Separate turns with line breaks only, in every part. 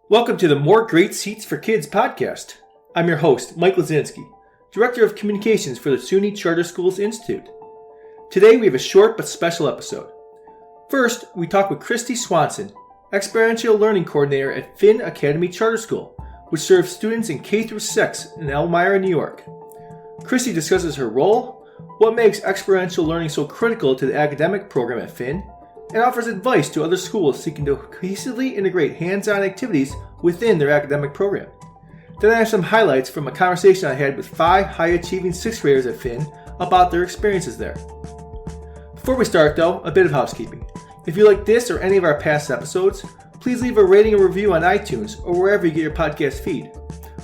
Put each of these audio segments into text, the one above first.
Welcome to the More Great Seats for Kids podcast. I'm your host, Mike Lazinski, Director of Communications for the SUNY Charter Schools Institute. Today we have a short but special episode. First, we talk with Kristie Swanson, Experiential Learning Coordinator at Finn Academy Charter School, which serves students in K-6 in Elmira, New York. Kristie discusses her role, what makes experiential learning so critical to the academic program at Finn, and offers advice to other schools seeking to cohesively integrate hands-on activities within their academic program. Then I have some highlights from a conversation I had with 5 high-achieving 6th graders at Finn about their experiences there. Before we start though, a bit of housekeeping. If you like this or any of our past episodes, please leave a rating or review on iTunes or wherever you get your podcast feed.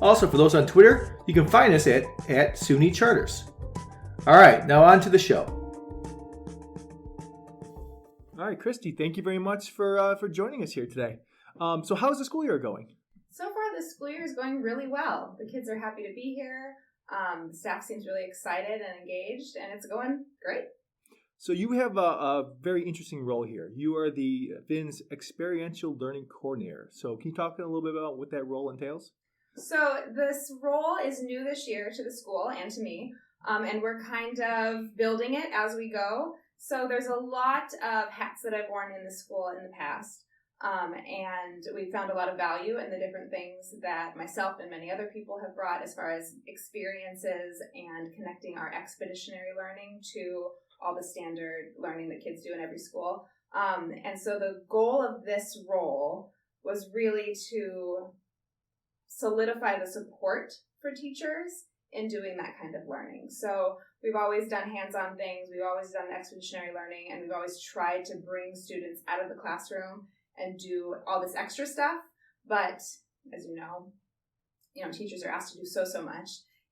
Also, for those on Twitter, you can find us at SUNY Charters. Alright, now on to the show. All right, Kristie, thank you very much for joining us here today. So how's the school year going?
So far, the school year is going really well. The kids are happy to be here. The staff seems really excited and engaged, and it's going great.
So you have a very interesting role here. You are the Finn's Experiential Learning Coordinator. So can you talk a little bit about what that role entails?
So this role is new this year to the school and to me, and we're kind of building it as we go. So there's a lot of hats that I've worn in the school in the past, and we found a lot of value in the different things that myself and many other people have brought as far as experiences and connecting our expeditionary learning to all the standard learning that kids do in every school. And so the goal of this role was really to solidify the support for teachers in doing that kind of learning. So we've always done hands-on things, we've always done expeditionary learning, and we've always tried to bring students out of the classroom and do all this extra stuff. But as you know, teachers are asked to do so much.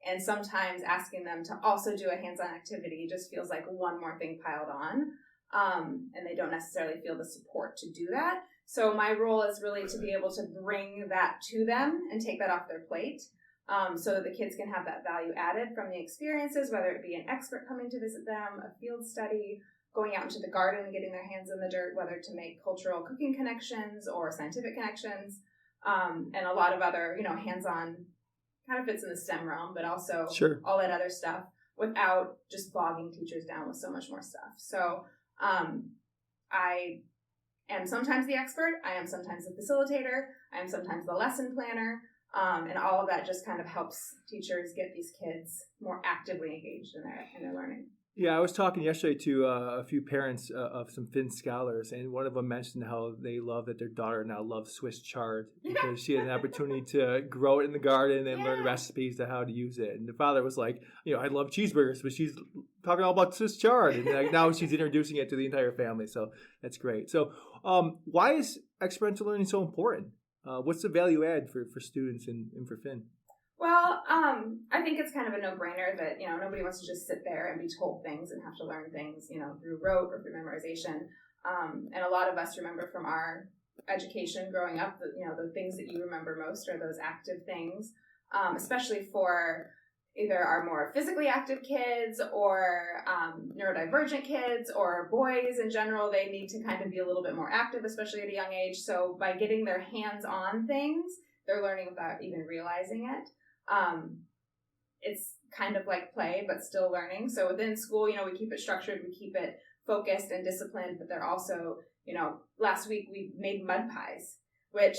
And sometimes asking them to also do a hands-on activity just feels like one more thing piled on. And they don't necessarily feel the support to do that. So my role is really to be able to bring that to them and take that off their plate. So that the kids can have that value added from the experiences, whether it be an expert coming to visit them, a field study, going out into the garden and getting their hands in the dirt, whether to make cultural cooking connections or scientific connections, and a lot of other, hands-on, kind of fits in the STEM realm, but also all that other stuff without just bogging teachers down with so much more stuff. So I am sometimes the expert, I am sometimes the facilitator, I am sometimes the lesson planner, and all of that just kind of helps teachers get these kids more actively engaged in their learning.
Yeah, I was talking yesterday to a few parents of some Finn scholars, and one of them mentioned how they love that their daughter now loves Swiss chard because she had an opportunity to grow it in the garden and learn recipes to how to use it. And the father was like, I love cheeseburgers, but she's talking all about Swiss chard, and now she's introducing it to the entire family. So that's great. So why is experiential learning so important? What's the value add for students and for Finn?
Well, I think it's kind of a no-brainer that, nobody wants to just sit there and be told things and have to learn things, through rote or through memorization. And a lot of us remember from our education growing up that, the things that you remember most are those active things, especially for either our more physically active kids or neurodivergent kids or boys in general. They need to kind of be a little bit more active, especially at a young age. So by getting their hands on things, they're learning without even realizing it. It's kind of like play, but still learning. So within school, we keep it structured, we keep it focused and disciplined, but they're also, last week we made mud pies, which,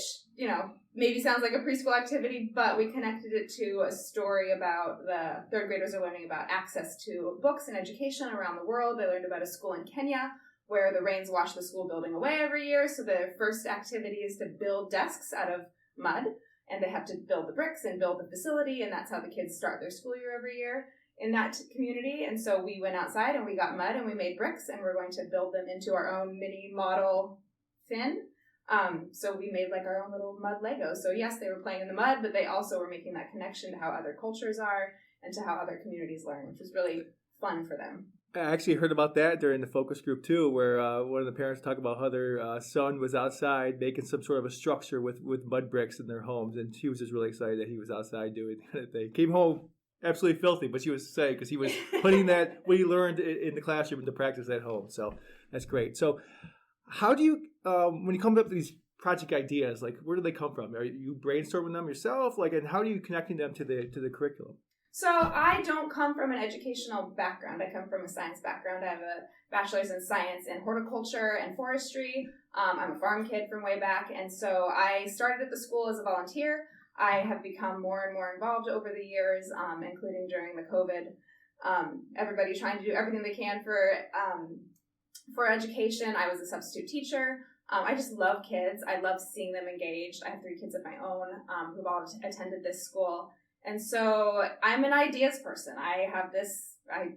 maybe sounds like a preschool activity, but we connected it to a story about the third graders are learning about access to books and education around the world. They learned about a school in Kenya where the rains wash the school building away every year. So their first activity is to build desks out of mud, and they have to build the bricks and build the facility, and that's how the kids start their school year every year in that community. And so we went outside and we got mud and we made bricks, and we're going to build them into our own mini model Finn. So we made like our own little mud Lego. So yes, they were playing in the mud, but they also were making that connection to how other cultures are and to how other communities learn, which was really fun for them.
I actually heard about that during the focus group too, where one of the parents talked about how their son was outside making some sort of a structure with mud bricks in their homes, and she was just really excited that he was outside doing that. They came home absolutely filthy, but she was excited because he was putting that what he learned in the classroom into practice at home. So that's great. So How do you, when you come up with these project ideas, like where do they come from? Are you brainstorming them yourself? Like, and how are you connecting them to the curriculum?
So I don't come from an educational background. I come from a science background. I have a bachelor's in science in horticulture and forestry. I'm a farm kid from way back. And so I started at the school as a volunteer. I have become more and more involved over the years, including during the COVID. Everybody trying to do everything they can for education. I was a substitute teacher. I just love kids. I love seeing them engaged. I have 3 kids of my own who've all attended this school. And so I'm an ideas person. I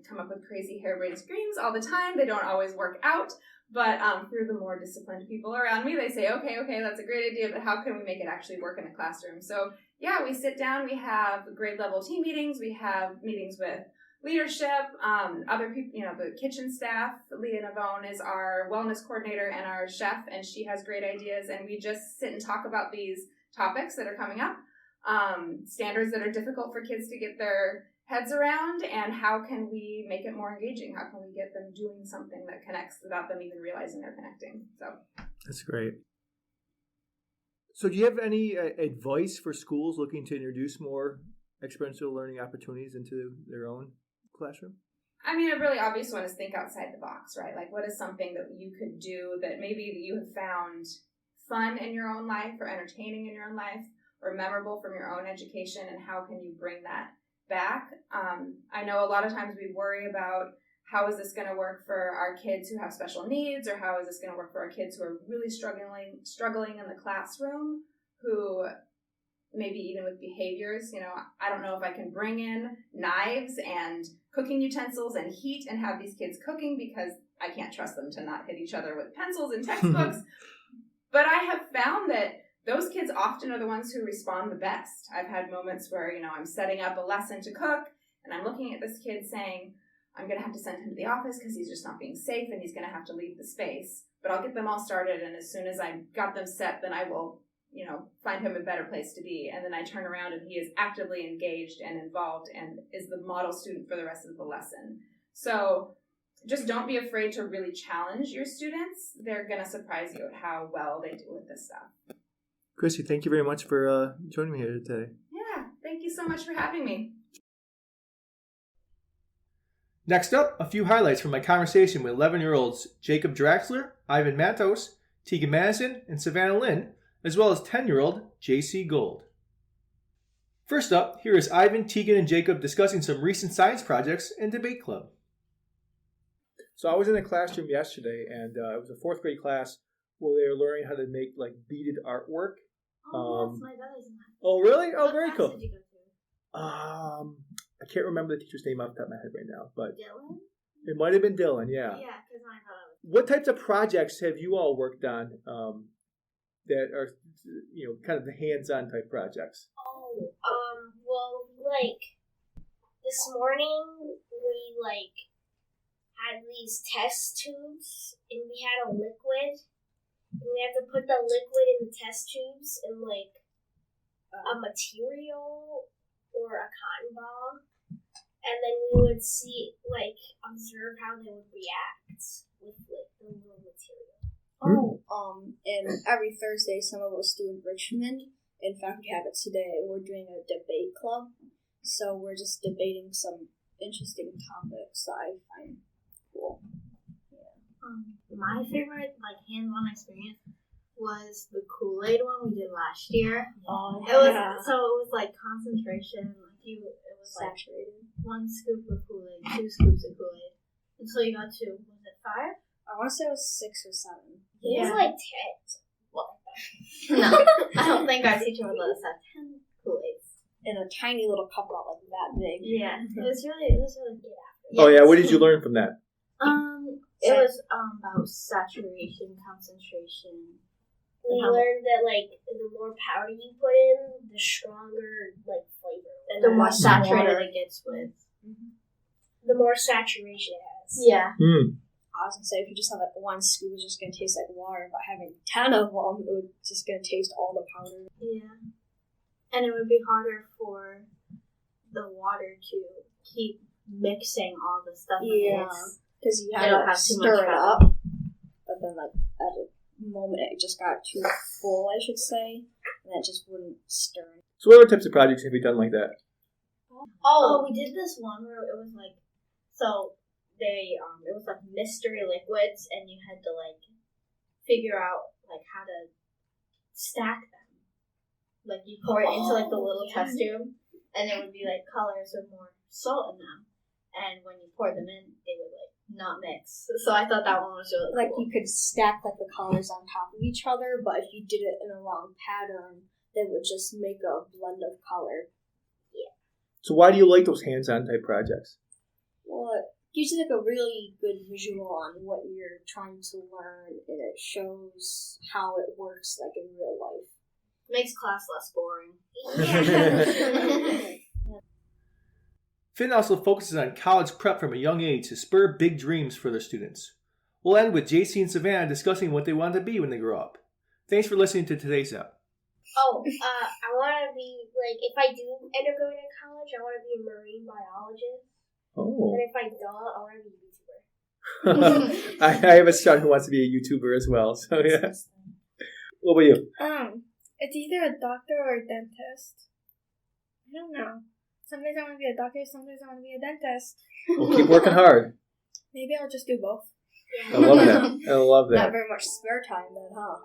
come up with crazy harebrained schemes all the time. They don't always work out, but through the more disciplined people around me, they say, okay, that's a great idea, but how can we make it actually work in the classroom? So yeah, we sit down, we have grade level team meetings, we have meetings with leadership, other people, the kitchen staff. Leah Navone is our wellness coordinator and our chef, and she has great ideas, and we just sit and talk about these topics that are coming up. Standards that are difficult for kids to get their heads around, and how can we make it more engaging? How can we get them doing something that connects without them even realizing they're connecting? So
that's great. So do you have any advice for schools looking to introduce more experiential learning opportunities into their own classroom?
I mean, a really obvious one is think outside the box, right? Like, what is something that you could do that maybe you have found fun in your own life or entertaining in your own life, or memorable from your own education, and how can you bring that back? I know a lot of times we worry about how is this going to work for our kids who have special needs, or how is this going to work for our kids who are really struggling in the classroom, who maybe even with behaviors, I don't know if I can bring in knives and cooking utensils and heat and have these kids cooking because I can't trust them to not hit each other with pencils and textbooks. But I have found that those kids often are the ones who respond the best. I've had moments where, I'm setting up a lesson to cook, and I'm looking at this kid saying, I'm going to have to send him to the office because he's just not being safe and he's going to have to leave the space. But I'll get them all started, and as soon as I got them set, then I will, find him a better place to be. And then I turn around and he is actively engaged and involved and is the model student for the rest of the lesson. So just don't be afraid to really challenge your students. They're going to surprise you at how well they do with this stuff.
Kristie, thank you very much for joining me here today.
Yeah, thank you so much for having me.
Next up, a few highlights from my conversation with 11-year-olds Jacob Draxler, Ivan Matos, Tegan Madison, and Savannah Lynn, as well as 10-year-old JC Gold. First up, here is Ivan, Tegan, and Jacob discussing some recent science projects and debate club. So I was in a classroom yesterday, and it was a 4th grade class where they were learning how to make beaded artwork.
Yes, my brother's in that.
Oh, really? Oh,
What
very
class
cool.
did you go to?
I can't remember the teacher's name off the top of my head right now, but
Dylan?
it might have been Dylan, yeah.
Yeah, because I thought it was.
What types of projects have you all worked on that are, kind of the hands-on type projects?
Well, this morning we, had these test tubes, and we had a liquid, and we had to put the liquid in the test tubes in, a material or a cotton ball, and then we would see, observe how they would react with, the little material.
And every Thursday some of us do enrichment. In fact, we have it today. We're doing a debate club, so we're just debating some interesting topics that I find cool. Yeah.
My favorite, hands-on experience was the Kool-Aid one we did last year.
Oh,
It was concentration. It was
saturated.
1 scoop of Kool-Aid, 2 scoops of Kool-Aid, until you got to, was it 5?
I want to say it was 6 or 7.
It was 10.
No, I don't think our teacher would let us have 10 Kool-Aids.
In a tiny little cup about that big.
Yeah, it was really good after.
Oh, yeah. What did you learn from that?
It was about saturation, concentration.
We learned that the more powder you put in, the stronger flavor.
And the more saturated it gets with.
The more saturation it has.
Yeah.
I was going to say, if you just have 1 scoop, it's just going to taste like water, but having 10 of them, it would just going to taste all the powder.
Yeah. And it would be harder for the water to keep mixing all the stuff.
Yeah. Because you have
It'll
to
have too
stir
much
it
powder.
up, but then at a moment it just got too full, I should say, and it just wouldn't stir.
So what other types of projects have you done like that?
Oh, we did this one where it was like, so they, it was like mystery liquids, and you had to like figure out like how to stack them. Like you pour it into like the little test tube, and there would be like colors with more salt in them, and when you pour them in, they would like not mix. So I thought that one was really
Like
cool.
you could stack like the colors on top of each other, but if you did it in a wrong pattern, they would just make a blend of color.
So why do you like those hands-on type projects?
Well, it gives you like a really good visual on what you're trying to learn, and it shows how it works like in real life.
Makes class less boring.
Finn also focuses on college prep from a young age to spur big dreams for their students. We'll end with JC and Savannah discussing what they want to be when they grow up. Thanks for listening to today's app.
I want to be, like, if I do end up going to college, I want to be a marine biologist.
Oh.
And if I don't, I want to be a YouTuber.
I have a son who wants to be a YouTuber as well, so yeah. What about you?
It's either a doctor or a dentist. I don't know. Sometimes I want to be a doctor, sometimes I want to be a dentist.
Well, keep working hard.
Maybe I'll just do both.
I love that. I love that.
Not very much spare time then, huh?